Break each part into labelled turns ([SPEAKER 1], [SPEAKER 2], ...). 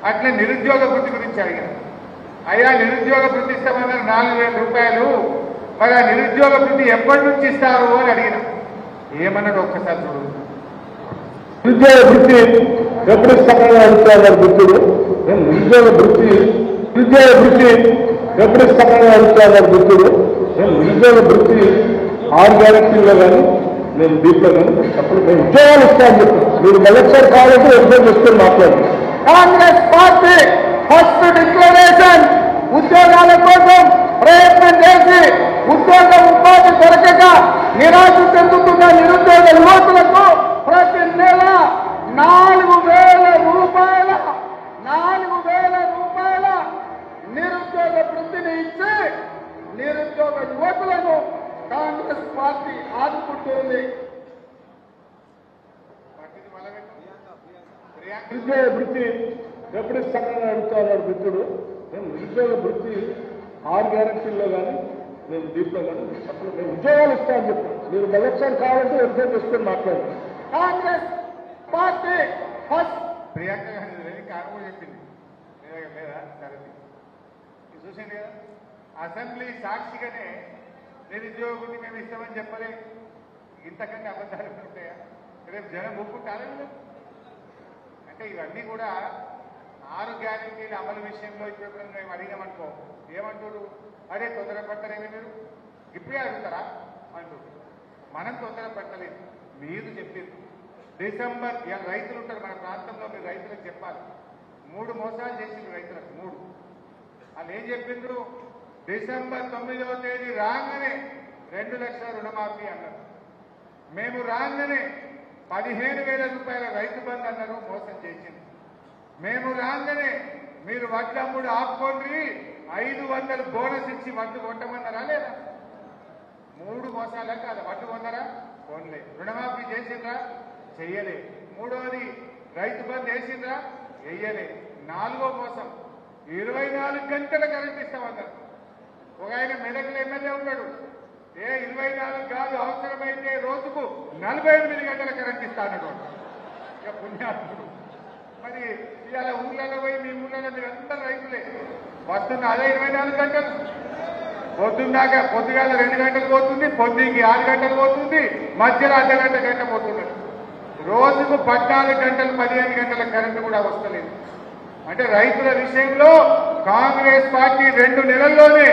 [SPEAKER 1] అట్లా నిరుద్యోగ వృత్తి గురించి అడిగాను. అయ్యా నిరుద్యోగ వృత్తి ఇస్తామన్నారు 4,000 రూపాయలు, మరి ఆ నిరుద్యోగ వృత్తి ఎప్పటి నుంచి ఇస్తారు అని అడిగిన. ఏమన్నాడు ఒక్కసారి చూడు.
[SPEAKER 2] నిరుద్యోగ వృత్తి ఎప్పుడు ఇస్తామని అడుగుతున్నారు మిత్రుడు. నిరుద్యోగ వృత్తి ఎప్పుడు ఇస్తామని అడుగుతున్నారు మిత్రుడు. నిరుద్యోగ వృత్తి 6 గ్యారెంటీల్లో కానీ నేను దీంట్లో కానీ చెప్పలేదు. మేము ఉద్యోగాలు ఇస్తామని చెప్పాను. మీరు మళ్ళొకసారి కావాలంటే ఉద్యోగం చేసుకొని మాట్లాడండి.
[SPEAKER 3] కాంగ్రెస్ పార్టీ ఫస్ట్ డిక్లరేషన్ ఉద్యోగాల కోసం ప్రయత్నం చేసి ఉపాధి దొరకక నిరాశ చెందుతున్న నిరుద్యోగ యువకులకు ప్రతి నెల 4,000 రూపాయల నిరుద్యోగ వృత్తిని ఇచ్చి నిరుద్యోగ యువకులను కాంగ్రెస్ పార్టీ ఆదుకుంటుంది.
[SPEAKER 2] నిరుద్యోగ వృత్తి ఎప్పుడు ఇస్తామని అడుగుతున్నారు మిత్రుడు. మేము నిరుద్యోగ వృత్తి 6 గ్యారెంటీల్లో కానీ నేను దీంట్లో కానీ చెప్పలేదు. మేము ఉద్యోగాలు ఇస్తామని చెప్పాను. మీరు మళ్ళొకసారి కావాలంటే ఉద్యోగం చేసుకొని మాట్లాడండి.
[SPEAKER 3] కాంగ్రెస్ పార్టీ ఫస్ట్
[SPEAKER 1] ప్రియాంక గాంధీ కారణం చెప్పింది లేదా తరగతి చూసింది కదా. అసెంబ్లీ సాక్షిగానే నిరుద్యోగ వృత్తి మేము ఇస్తామని చెప్పలే. ఇంతకంటే అబద్ధాలు ఉంటాయా? రేపు జనం ఒప్పుకుంటారా? అంటే ఇవన్నీ కూడా 6 గ్యారెంటీల అమలు విషయంలో ఇప్పుడు మేము అడిగామనుకో ఏమంటాడు, అదే తొందరపడతారేమో మీరు ఇప్పుడే అడుగుతారా అంటాడు. మనం తొందరపడతలేదు. మీరు చెప్పింది డిసెంబర్ రైతులు ఉంటారు మన ప్రాంతంలో, మీరు రైతులకు చెప్పాలి. 3 మోసాలు చేసిండ్రు రైతులకు. 3 వాళ్ళు ఏం చెప్పిండ్రు, డిసెంబర్ 9వ తేదీ రాగానే 2 లక్షల రుణమాఫీ అన్నారు. మేము రాగానే 15,000 రూపాయల రైతు బంధు అన్నారు, మోసం చేసింది. మేము రాగానే మీరు వడ్లమ్ముడు ఆపుకోండి 500 బోనస్ ఇచ్చి వడ్లు కొట్టమన్నారా లేదా? 3 మోసాలే కాదు. వడ్లు కొన్నారా? కొనలే. రుణమాఫీ చేసిండ్రా? చెయ్యలే. 3వది రైతు బంధు వేసిండ్రా? వెయ్యలే. 4వ మోసం 24 గంటల కరెంట్ ఇస్తామన్నారు. ఒక ఆయన మెదక్లో ఎమ్మెల్యే ఉన్నాడు, 24 కాదు అవసరమైతే రోజుకు 48 గంటల కరెంట్ ఇస్తా అన్నాడు. ఇక పుణ్యాత్ముడు. మరి ఇవాళ ఊళ్ళలో పోయి మీ ఊళ్ళలో మీరు అందరూ రైతులే వస్తున్న అదే 24 గంటలు. పొద్దుగాల 2 గంటలు పోతుంది, పొద్దుకి 6 గంటలు పోతుంది, మధ్యలో గంట పోతున్నది. రోజుకు 14 గంటలు 15 గంటల కరెంటు కూడా వస్తలేదు. అంటే రైతుల విషయంలో కాంగ్రెస్ పార్టీ 2 నెలల్లోనే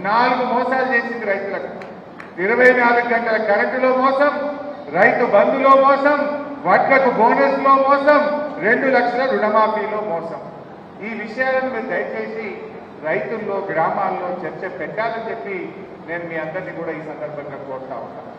[SPEAKER 1] 4 మోసాలు చేసింది రైతులకు. 24 గంటల కరెంటులో మోసం, రైతు బంధులో మోసం, వడ్లకు బోనస్ లో మోసం, 2 లక్షల రుణమాఫీలో మోసం. ఈ విషయాలను మీరు దయచేసి రైతుల్లో గ్రామాల్లో చర్చ పెట్టాలని చెప్పి నేను మీ అందరినీ కూడా ఈ సందర్భంగా కోరుతా ఉంటాను.